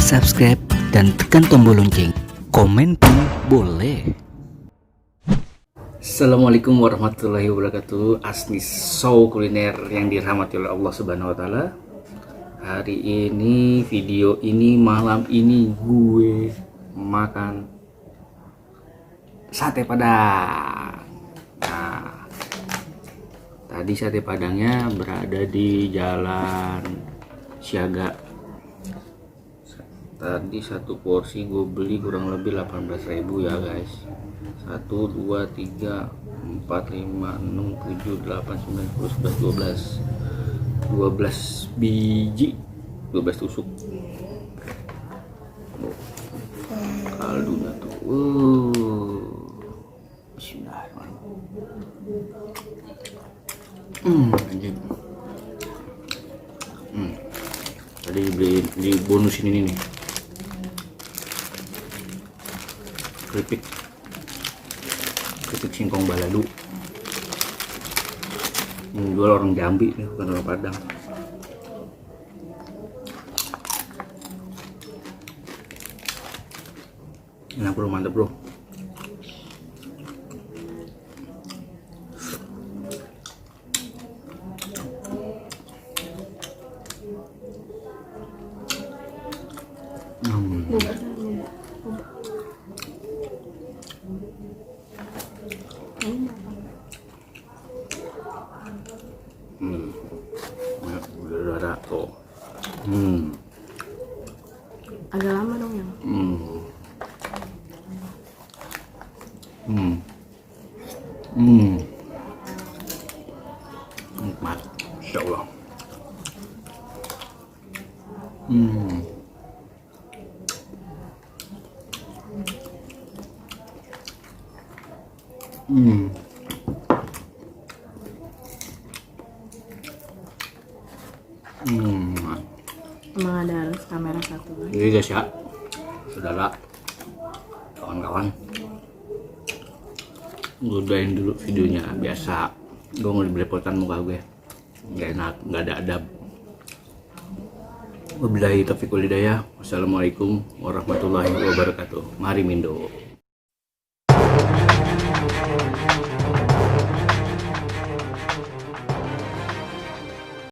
subscribe, dan tekan tombol lonceng. Komen pun boleh. Assalamualaikum warahmatullahi wabarakatuh. Asni Show Kuliner yang dirahmati oleh Allah Subhanahu wa Ta'ala. Hari ini, video ini, malam ini gue makan sate padang. Nah, tadi sate padangnya berada di Jalan Siaga. Tadi satu porsi gue beli kurang lebih 18.000 ya guys. 1, 2, 3, 4, 5, 6, 7, 8, 9, 10, 11, 12 biji, 12 tusuk. Kaldunya tuh Bismillahirrahmanirrahim. Anjing. Tadi di bonus ini nih, keripik singkong balado. Ini jual orang Jambi nih, bukan orang Padang. Enak bro, mantap bro. Udah ada tuh. Agak lama dong ya. Nikmat, Insya Allah. Emang ada harus kamera satu kan? Jadi guys ya, saudara, kawan-kawan, gue udahin dulu videonya. Biasa gue nggak belepotan muka gue, nggak enak, nggak ada adab. Wabillahi taufiq wal hidayah. Wassalamualaikum warahmatullahi wabarakatuh. Mari Mindo.